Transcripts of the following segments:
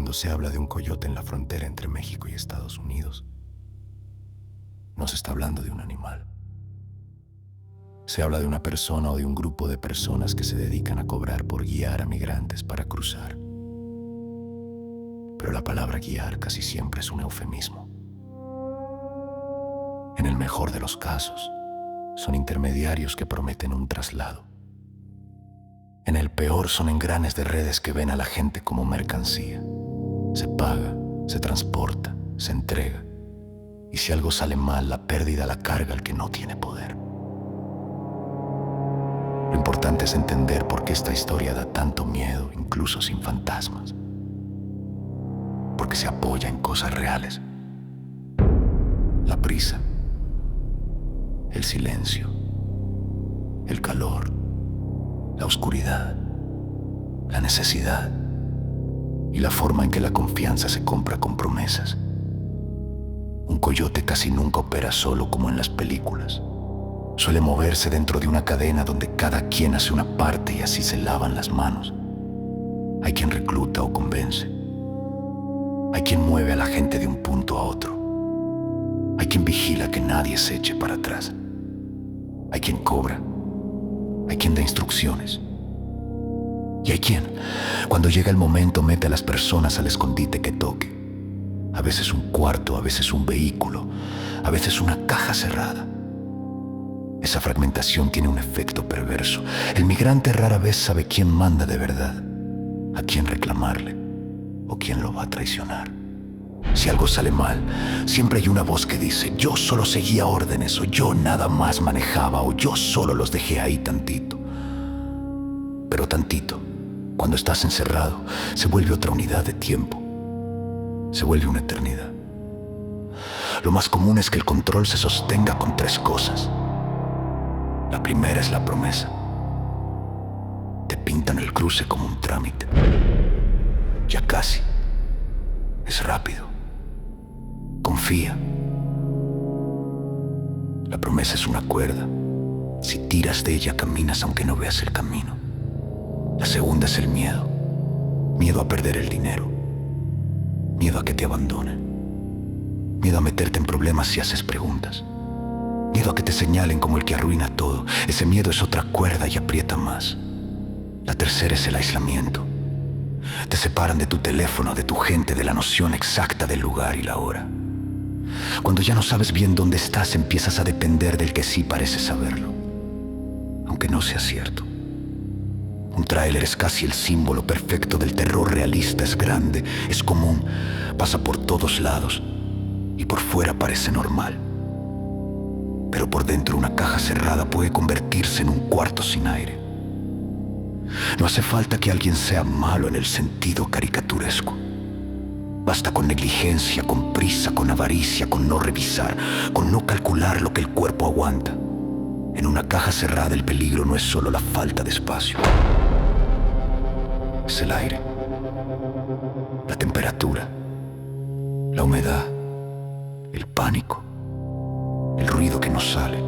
Cuando se habla de un coyote en la frontera entre México y Estados Unidos, no se está hablando de un animal. Se habla de una persona o de un grupo de personas que se dedican a cobrar por guiar a migrantes para cruzar. Pero la palabra guiar casi siempre es un eufemismo. En el mejor de los casos, son intermediarios que prometen un traslado. En el peor son engranes de redes que ven a la gente como mercancía. Se paga, se transporta, se entrega. Y si algo sale mal, la pérdida la carga el que no tiene poder. Lo importante es entender por qué esta historia da tanto miedo, incluso sin fantasmas. Porque se apoya en cosas reales. La prisa, el silencio, el calor, la oscuridad, la necesidad y la forma en que la confianza se compra con promesas. Un coyote casi nunca opera solo como en las películas. Suele moverse dentro de una cadena donde cada quien hace una parte y así se lavan las manos. Hay quien recluta o convence. Hay quien mueve a la gente de un punto a otro. Hay quien vigila que nadie se eche para atrás. Hay quien cobra. Hay quien da instrucciones. Y hay quien, cuando llega el momento, mete a las personas al escondite que toque. A veces un cuarto, a veces un vehículo, a veces una caja cerrada. Esa fragmentación tiene un efecto perverso. El migrante rara vez sabe quién manda de verdad, a quién reclamarle o quién lo va a traicionar. Si algo sale mal, siempre hay una voz que dice: yo solo seguía órdenes, o yo nada más manejaba, o yo solo los dejé ahí tantito. Pero tantito, cuando estás encerrado, se vuelve otra unidad de tiempo. Se vuelve una eternidad. Lo más común es que el control se sostenga con tres cosas. La primera es la promesa. Te pintan el cruce como un trámite. Ya casi. Es rápido. Confía. La promesa es una cuerda. Si tiras de ella, caminas aunque no veas el camino. La segunda es el miedo. Miedo a perder el dinero. Miedo a que te abandonen. Miedo a meterte en problemas si haces preguntas. Miedo a que te señalen como el que arruina todo. Ese miedo es otra cuerda y aprieta más. La tercera es el aislamiento. Te separan de tu teléfono, de tu gente, de la noción exacta del lugar y la hora. Cuando ya no sabes bien dónde estás, empiezas a depender del que sí parece saberlo, aunque no sea cierto. Un tráiler es casi el símbolo perfecto del terror realista. Es grande, es común, pasa por todos lados y por fuera parece normal. Pero por dentro una caja cerrada puede convertirse en un cuarto sin aire. No hace falta que alguien sea malo en el sentido caricaturesco. Basta con negligencia, con prisa, con avaricia, con no revisar, con no calcular lo que el cuerpo aguanta. En una caja cerrada el peligro no es solo la falta de espacio. Es el aire, la temperatura, la humedad, el pánico, el ruido que no sale,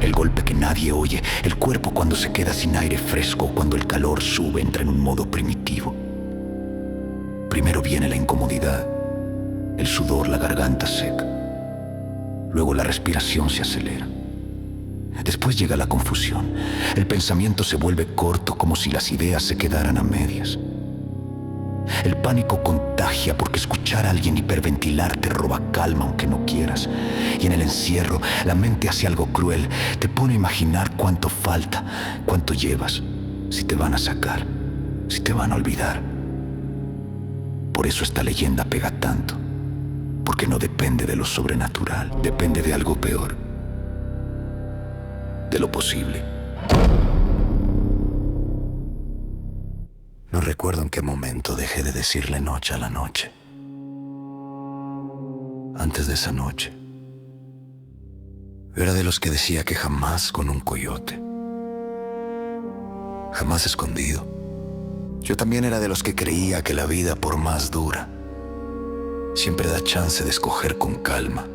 el golpe que nadie oye, el cuerpo cuando se queda sin aire fresco, cuando el calor sube, entra en un modo primitivo. Primero viene la incomodidad, el sudor, la garganta seca. Luego la respiración se acelera. Después llega la confusión. El pensamiento se vuelve corto, como si las ideas se quedaran a medias. El pánico contagia porque escuchar a alguien hiperventilar te roba calma aunque no quieras. Y en el encierro, la mente hace algo cruel. Te pone a imaginar cuánto falta, cuánto llevas, si te van a sacar, si te van a olvidar. Por eso esta leyenda pega tanto. Porque no depende de lo sobrenatural, depende de algo peor. De lo posible. No recuerdo en qué momento dejé de decirle noche a la noche. Antes de esa noche, era de los que decía que jamás con un coyote. Jamás escondido. Yo también era de los que creía que la vida, por más dura, siempre da chance de escoger con calma.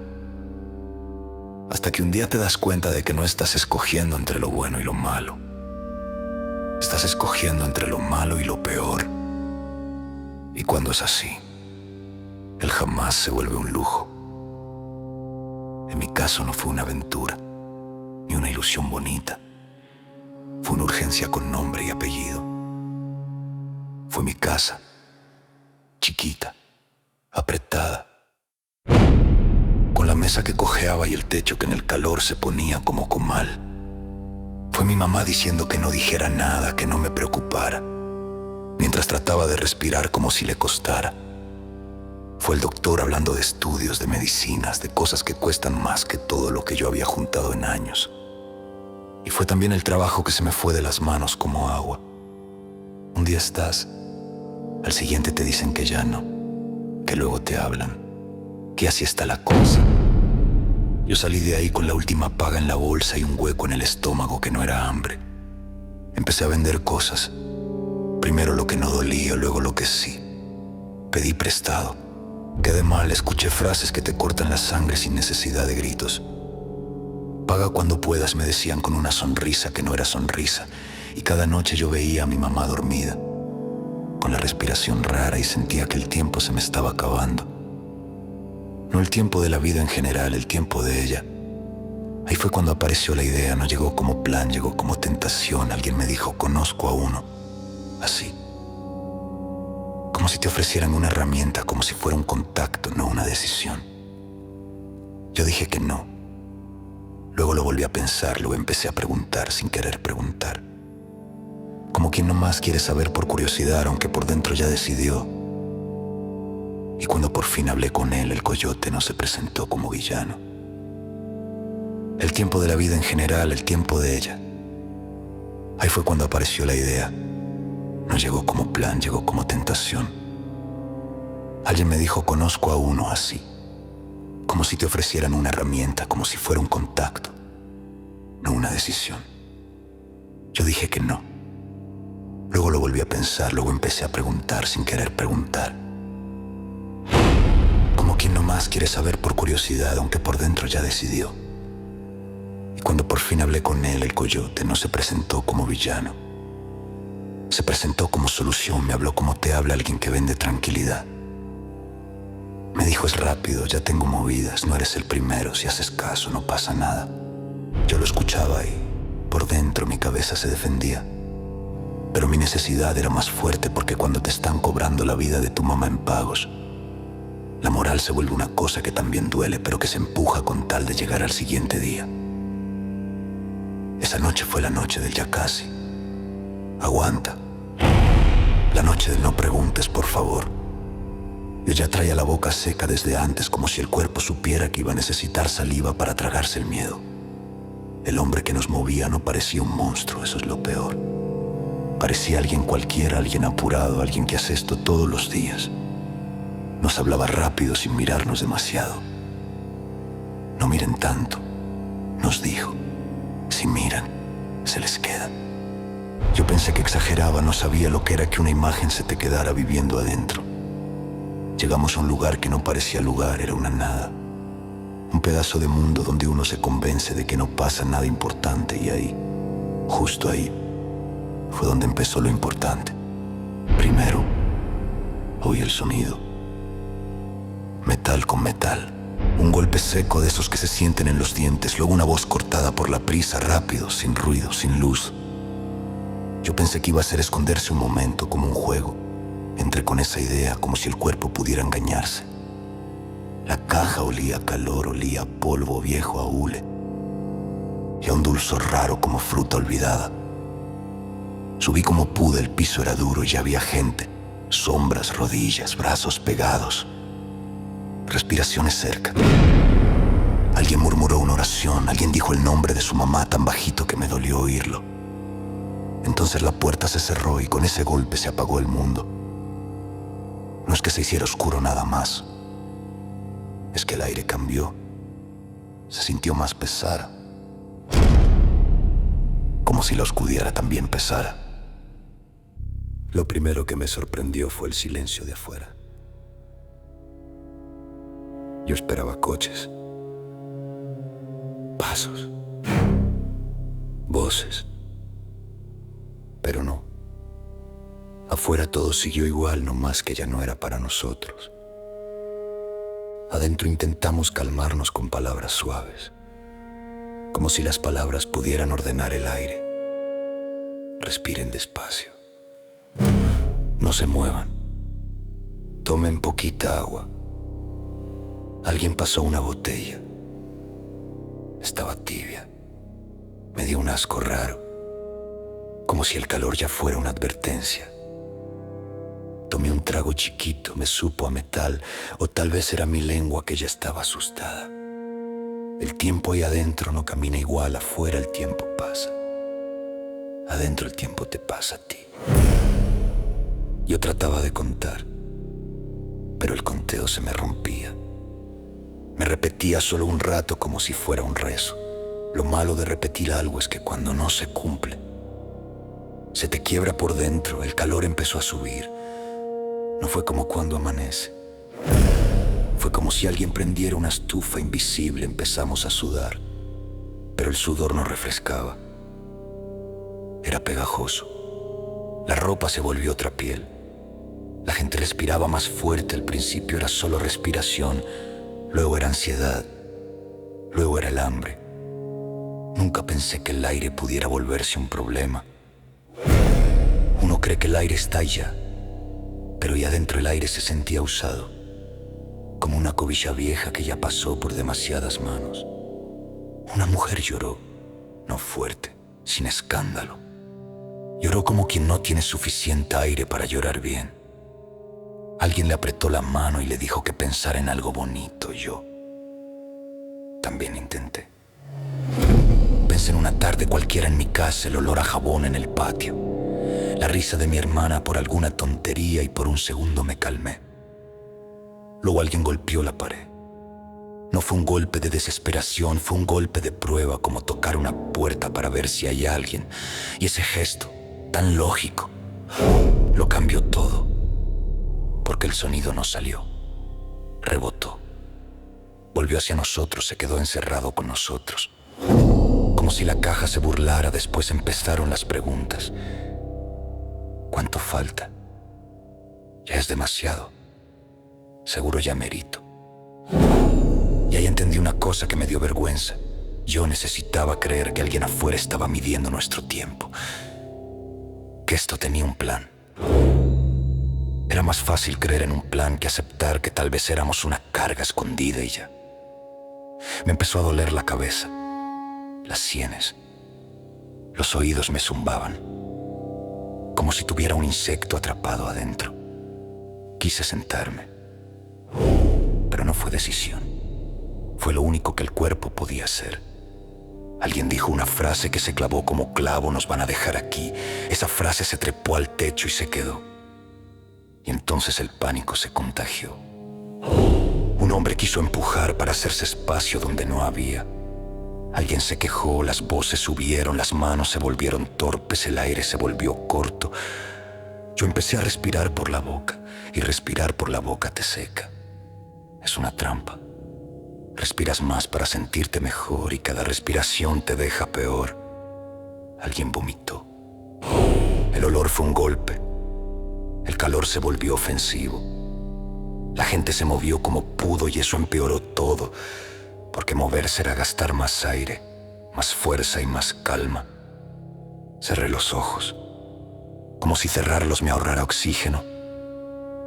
Hasta que un día te das cuenta de que no estás escogiendo entre lo bueno y lo malo. Estás escogiendo entre lo malo y lo peor. cuando es así, el jamás se vuelve un lujo. En mi caso no fue una aventura, ni una ilusión bonita. Fue una urgencia con nombre y apellido. Fue mi casa, chiquita, apretada, con la mesa que cojeaba y el techo que en el calor se ponía como comal. Fue mi mamá diciendo que no dijera nada, que no me preocupara, mientras trataba de respirar como si le costara. Fue el doctor hablando de estudios, de medicinas, de cosas que cuestan más que todo lo que yo había juntado en años. Y fue también el trabajo que se me fue de las manos como agua. Un día estás, al siguiente te dicen que ya no, que luego te hablan, que así está la cosa. Yo salí de ahí con la última paga en la bolsa y un hueco en el estómago que no era hambre. Empecé a vender cosas. Primero lo que no dolía, luego lo que sí. Pedí prestado. Quedé mal, escuché frases que te cortan la sangre sin necesidad de gritos. Paga cuando puedas, me decían con una sonrisa que no era sonrisa. Y cada noche yo veía a mi mamá dormida, con la respiración rara, y sentía que el tiempo se me estaba acabando. No el tiempo de la vida en general, el tiempo de ella. Ahí fue cuando apareció la idea, no llegó como plan, llegó como tentación. Alguien me dijo, conozco a uno, así. Como si te ofrecieran una herramienta, como si fuera un contacto, no una decisión. Yo dije que no. Luego lo volví a pensar, luego empecé a preguntar sin querer preguntar. Como quien nomás quiere saber por curiosidad, aunque por dentro ya decidió. Y cuando por fin hablé con él, el coyote no se presentó como villano. El tiempo de la vida en general, el tiempo de ella. Ahí fue cuando apareció la idea. No llegó como plan, llegó como tentación. Alguien me dijo, conozco a uno así. Como si te ofrecieran una herramienta, como si fuera un contacto, no una decisión. Yo dije que no. Luego lo volví a pensar, luego empecé a preguntar sin querer preguntar. Como quien nomás quiere saber por curiosidad, aunque por dentro ya decidió. Y cuando por fin hablé con él, el coyote no se presentó como villano. Se presentó como solución, me habló como te habla alguien que vende tranquilidad. Me dijo, es rápido, ya tengo movidas, no eres el primero, si haces caso no pasa nada. Yo lo escuchaba y por dentro mi cabeza se defendía. Pero mi necesidad era más fuerte porque cuando te están cobrando la vida de tu mamá en pagos, la moral se vuelve una cosa que también duele, pero que se empuja con tal de llegar al siguiente día. Esa noche fue la noche del ya casi. Aguanta. La noche del no preguntes, por favor. Yo ya traía la boca seca desde antes, como si el cuerpo supiera que iba a necesitar saliva para tragarse el miedo. El hombre que nos movía no parecía un monstruo, eso es lo peor. Parecía alguien cualquiera, alguien apurado, alguien que hace esto todos los días. Nos hablaba rápido sin mirarnos demasiado. No miren tanto, nos dijo. Si miran, se les queda. Yo pensé que exageraba, no sabía lo que era que una imagen se te quedara viviendo adentro. Llegamos a un lugar que no parecía lugar, era una nada. Un pedazo de mundo donde uno se convence de que no pasa nada importante y ahí, justo ahí, fue donde empezó lo importante. Primero, oí el sonido. Metal con metal. Un golpe seco de esos que se sienten en los dientes, luego una voz cortada por la prisa, rápido, sin ruido, sin luz. Yo pensé que iba a ser esconderse un momento, como un juego. Entré con esa idea, como si el cuerpo pudiera engañarse. La caja olía a calor, olía a polvo viejo, a hule, y a un dulzor raro como fruta olvidada. Subí como pude, el piso era duro y ya había gente. Sombras, rodillas, brazos pegados. Respiraciones cerca. Alguien murmuró una oración, alguien dijo el nombre de su mamá tan bajito que me dolió oírlo. Entonces la puerta se cerró y con ese golpe se apagó el mundo. No es que se hiciera oscuro nada más. Es que el aire cambió. Se sintió más pesada. Como si la oscuridad también pesara. Lo primero que me sorprendió fue el silencio de afuera. Yo esperaba coches, pasos, voces, pero no. Afuera todo siguió igual, no más que ya no era para nosotros. Adentro intentamos calmarnos con palabras suaves, como si las palabras pudieran ordenar el aire. Respiren despacio. No se muevan. Tomen poquita agua. Alguien pasó una botella. Estaba tibia. Me dio un asco raro, como si el calor ya fuera una advertencia. Tomé un trago chiquito, me supo a metal, o tal vez era mi lengua que ya estaba asustada. El tiempo ahí adentro no camina igual, afuera el tiempo pasa. Adentro el tiempo te pasa a ti. Yo trataba de contar, pero el conteo se me rompía. Me repetía solo un rato como si fuera un rezo. Lo malo de repetir algo es que cuando no se cumple, se te quiebra por dentro, el calor empezó a subir. No fue como cuando amanece. Fue como si alguien prendiera una estufa invisible, empezamos a sudar, pero el sudor no refrescaba. Era pegajoso. La ropa se volvió otra piel. La gente respiraba más fuerte, al principio era solo respiración, luego era ansiedad, luego era el hambre. Nunca pensé que el aire pudiera volverse un problema. Uno cree que el aire está allá, pero ya dentro el aire se sentía usado, como una cobija vieja que ya pasó por demasiadas manos. Una mujer lloró, no fuerte, sin escándalo. Lloró como quien no tiene suficiente aire para llorar bien. Alguien le apretó la mano y le dijo que pensara en algo bonito. Yo también intenté. Pensé en una tarde cualquiera en mi casa, el olor a jabón en el patio, la risa de mi hermana por alguna tontería, y por un segundo me calmé. Luego alguien golpeó la pared. No fue un golpe de desesperación, fue un golpe de prueba, como tocar una puerta para ver si hay alguien. Y ese gesto, tan lógico, lo cambió todo, porque el sonido no salió. Rebotó. Volvió hacia nosotros, se quedó encerrado con nosotros. Como si la caja se burlara, después empezaron las preguntas. ¿Cuánto falta? Ya es demasiado. Seguro ya merito. Y ahí entendí una cosa que me dio vergüenza. Yo necesitaba creer que alguien afuera estaba midiendo nuestro tiempo, que esto tenía un plan. Era más fácil creer en un plan que aceptar que tal vez éramos una carga escondida y ya. Me empezó a doler la cabeza, las sienes, los oídos me zumbaban, como si tuviera un insecto atrapado adentro. Quise sentarme, pero no fue decisión. Fue lo único que el cuerpo podía hacer. Alguien dijo una frase que se clavó como clavo: nos van a dejar aquí. Esa frase se trepó al techo y se quedó. Y entonces el pánico se contagió. Un hombre quiso empujar para hacerse espacio donde no había. Alguien se quejó, las voces subieron, las manos se volvieron torpes, el aire se volvió corto. Yo empecé a respirar por la boca, y respirar por la boca te seca. Es una trampa. Respiras más para sentirte mejor y cada respiración te deja peor. Alguien vomitó. El olor fue un golpe. El calor se volvió ofensivo. La gente se movió como pudo y eso empeoró todo, porque moverse era gastar más aire, más fuerza y más calma. Cerré los ojos, como si cerrarlos me ahorrara oxígeno.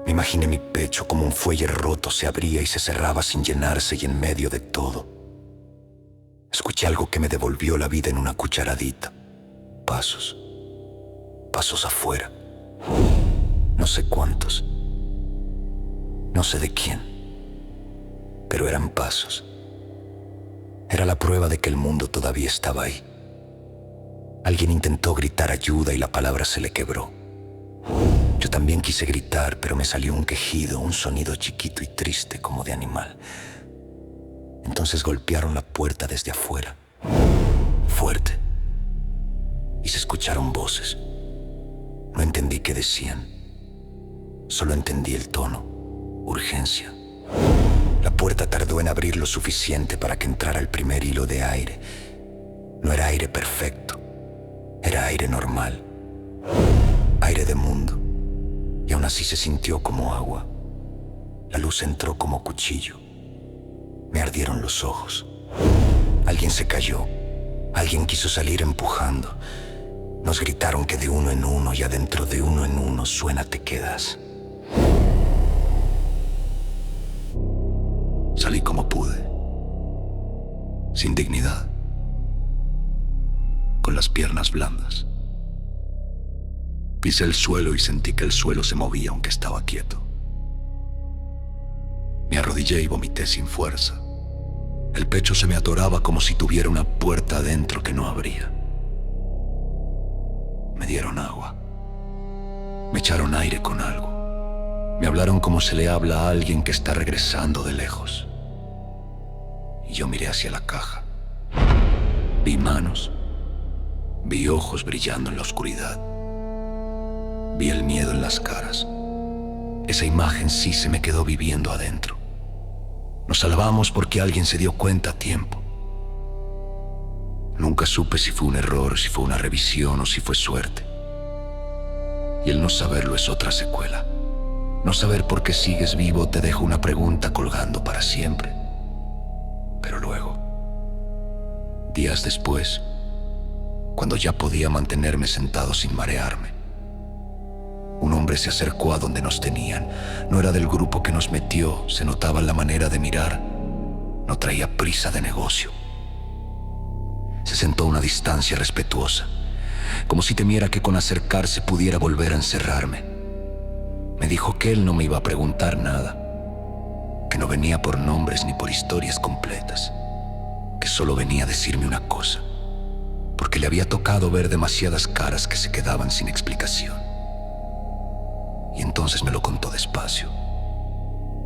Me imaginé mi pecho como un fuelle roto, se abría y se cerraba sin llenarse, y en medio de todo escuché algo que me devolvió la vida en una cucharadita. Pasos, pasos afuera. No sé cuántos, no sé de quién, pero eran pasos. Era la prueba de que el mundo todavía estaba ahí. Alguien intentó gritar ayuda y la palabra se le quebró. Yo también quise gritar, pero me salió un quejido, un sonido chiquito y triste como de animal. Entonces golpearon la puerta desde afuera, fuerte, y se escucharon voces. No entendí qué decían, solo entendí el tono, urgencia. La puerta tardó en abrir lo suficiente para que entrara el primer hilo de aire. No era aire perfecto, era aire normal, aire de mundo. y aún así se sintió como agua. La luz entró como cuchillo. Me ardieron los ojos. Alguien se cayó. Alguien quiso salir empujando. Nos gritaron que de uno en uno y adentro de uno en uno suena te quedas. Salí como pude, sin dignidad, con las piernas blandas. Pisé el suelo y sentí que el suelo se movía aunque estaba quieto. Me arrodillé y vomité sin fuerza. El pecho se me atoraba como si tuviera una puerta adentro que no abría. Me dieron agua. Me echaron aire con algo. Me hablaron como se le habla a alguien que está regresando de lejos. Y yo miré hacia la caja. Vi manos. Vi ojos brillando en la oscuridad. Vi el miedo en las caras. Esa imagen sí se me quedó viviendo adentro. Nos salvamos porque alguien se dio cuenta a tiempo. Nunca supe si fue un error, si fue una revisión o si fue suerte. Y el no saberlo es otra secuela. No saber por qué sigues vivo te deja una pregunta colgando para siempre. Pero luego, días después, cuando ya podía mantenerme sentado sin marearme, un hombre se acercó a donde nos tenían. No era del grupo que nos metió, se notaba en la manera de mirar. No traía prisa de negocio. Se sentó a una distancia respetuosa, como si temiera que con acercarse pudiera volver a encerrarme. Me dijo que él no me iba a preguntar nada, que no venía por nombres ni por historias completas, que solo venía a decirme una cosa, porque le había tocado ver demasiadas caras que se quedaban sin explicación. Y entonces me lo contó despacio,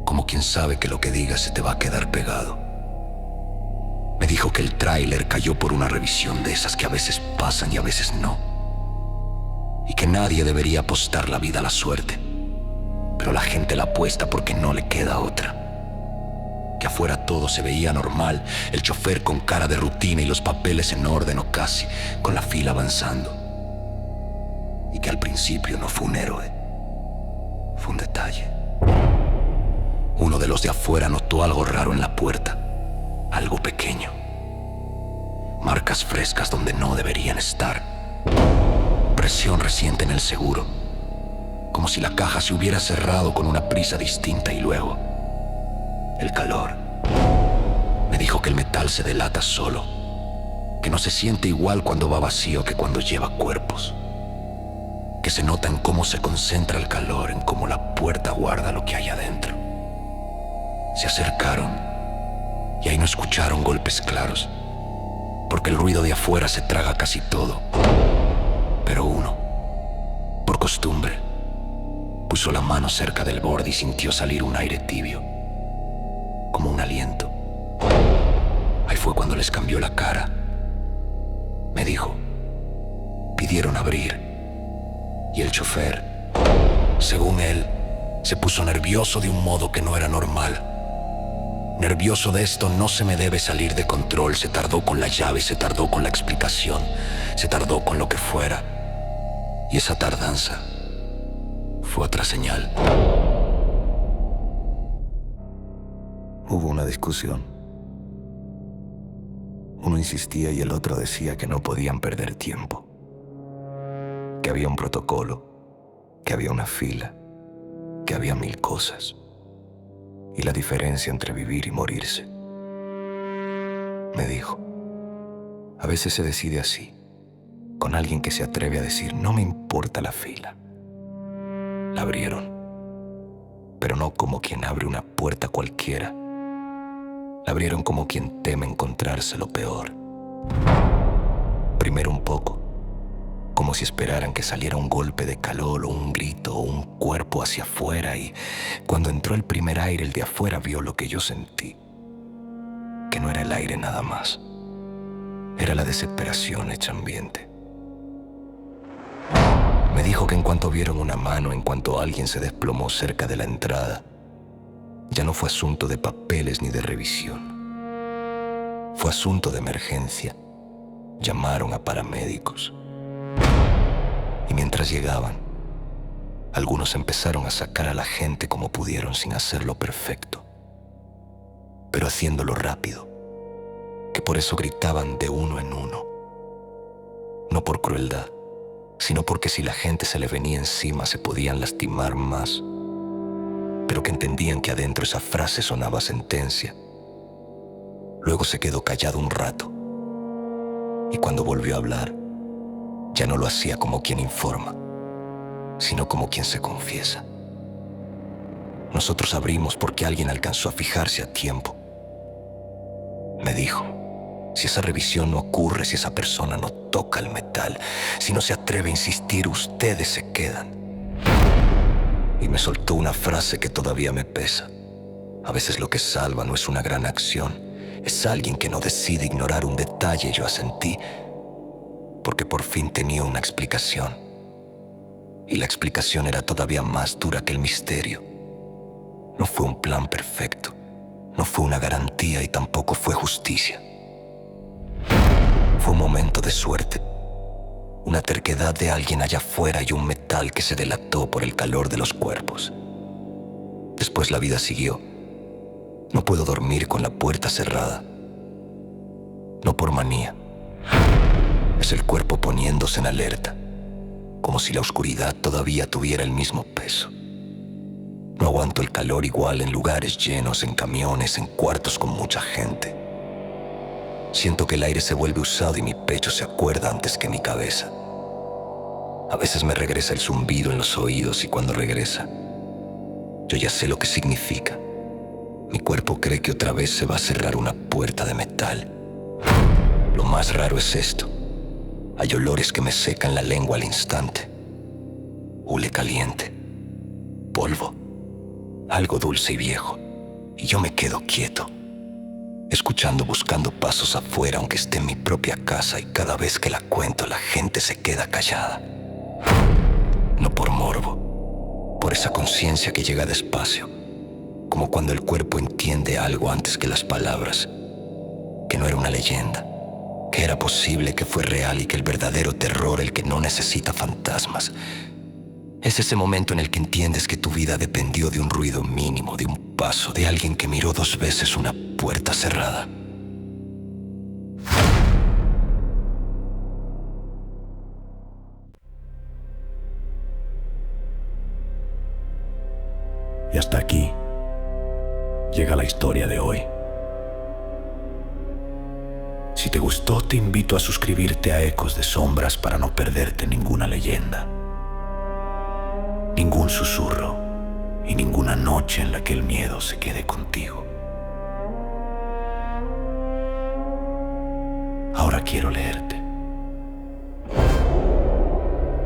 como quien sabe que lo que diga se te va a quedar pegado. Me dijo que el tráiler cayó por una revisión de esas que a veces pasan y a veces no, y que nadie debería apostar la vida a la suerte, pero la gente la apuesta porque no le queda otra. Que afuera todo se veía normal, el chofer con cara de rutina y los papeles en orden o casi, con la fila avanzando, y que al principio no fue un héroe. Fue un detalle. Uno de los de afuera notó algo raro en la puerta, algo pequeño. Marcas frescas donde no deberían estar. Presión reciente en el seguro, como si la caja se hubiera cerrado con una prisa distinta. Y luego, el calor. Me dijo que el metal se delata solo, que no se siente igual cuando va vacío que cuando lleva cuerpos. Que se nota en cómo se concentra el calor, en cómo la puerta guarda lo que hay adentro. Se acercaron y ahí no escucharon golpes claros, porque el ruido de afuera se traga casi todo. Pero uno, por costumbre, puso la mano cerca del borde y sintió salir un aire tibio, como un aliento. Ahí fue cuando les cambió la cara. Me dijo, pidieron abrir. Y el chofer, según él, se puso nervioso de un modo que no era normal. Nervioso de esto no se me debe salir de control. Se tardó con la llave, se tardó con la explicación, se tardó con lo que fuera. Y esa tardanza fue otra señal. Hubo una discusión. Uno insistía y el otro decía que no podían perder tiempo. Que había un protocolo, que había una fila, que había mil cosas, y la diferencia entre vivir y morirse. Me dijo, a veces se decide así, con alguien que se atreve a decir, no me importa la fila. La abrieron, pero no como quien abre una puerta cualquiera. La abrieron como quien teme encontrarse lo peor. Primero un poco, como si esperaran que saliera un golpe de calor o un grito o un cuerpo hacia afuera, y cuando entró el primer aire, el de afuera vio lo que yo sentí, que no era el aire nada más, era la desesperación hecha ambiente. Me dijo que en cuanto vieron una mano, en cuanto alguien se desplomó cerca de la entrada, ya no fue asunto de papeles ni de revisión, fue asunto de emergencia. Llamaron a paramédicos. Y mientras llegaban, Algunos empezaron a sacar a la gente como pudieron sin hacerlo perfecto, pero haciéndolo rápido, que por eso gritaban de uno en uno. No por crueldad, sino porque si la gente se le venía encima se podían lastimar más, pero que entendían que adentro esa frase sonaba sentencia. Luego se quedó callado un rato, y cuando volvió a hablar, ya no lo hacía como quien informa, sino como quien se confiesa. Nosotros abrimos porque alguien alcanzó a fijarse a tiempo. Me dijo, si esa revisión no ocurre, si esa persona no toca el metal, si no se atreve a insistir, ustedes se quedan. Y me soltó una frase que todavía me pesa. A veces lo que salva no es una gran acción, es alguien que no decide ignorar un detalle. Yo asentí, porque por fin tenía una explicación. Y la explicación era todavía más dura que el misterio. No fue un plan perfecto, no fue una garantía y tampoco fue justicia. Fue un momento de suerte, una terquedad de alguien allá afuera y un metal que se delató por el calor de los cuerpos. Después la vida siguió. No puedo dormir con la puerta cerrada. No por manía. Es el cuerpo poniéndose en alerta, como si la oscuridad todavía tuviera el mismo peso. No aguanto el calor igual en lugares llenos, en camiones, en cuartos con mucha gente. Siento que el aire se vuelve usado y mi pecho se acuerda antes que mi cabeza. A veces me regresa el zumbido en los oídos y cuando regresa, yo ya sé lo que significa. Mi cuerpo cree que otra vez se va a cerrar una puerta de metal. Lo más raro es esto. Hay olores que me secan la lengua al instante. Hule caliente, polvo, algo dulce y viejo. Y yo me quedo quieto, escuchando, buscando pasos afuera, aunque esté en mi propia casa, y cada vez que la cuento la gente se queda callada. No por morbo, por esa conciencia que llega despacio, como cuando el cuerpo entiende algo antes que las palabras, que no era una leyenda, que era posible, que fue real y que el verdadero terror, el que no necesita fantasmas, es ese momento en el que entiendes que tu vida dependió de un ruido mínimo, de un paso, de alguien que miró 2 veces una puerta cerrada. Y hasta aquí llega la historia de hoy. Si te gustó, te invito a suscribirte a Ecos de Sombras para no perderte ninguna leyenda, ningún susurro y ninguna noche en la que el miedo se quede contigo. Ahora quiero leerte.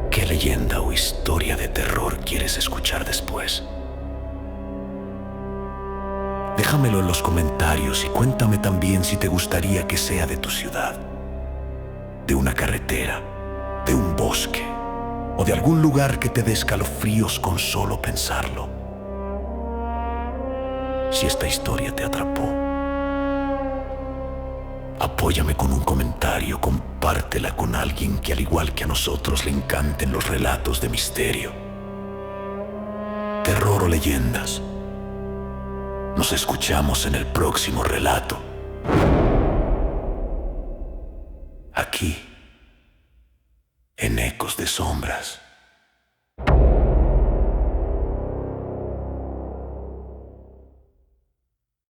¿Qué leyenda o historia de terror quieres escuchar después? Déjamelo en los comentarios y cuéntame también si te gustaría que sea de tu ciudad, de una carretera, de un bosque o de algún lugar que te dé escalofríos con solo pensarlo. Si esta historia te atrapó, apóyame con un comentario, compártela con alguien que al igual que a nosotros le encanten los relatos de misterio, terror o leyendas. Nos escuchamos en el próximo relato. Aquí,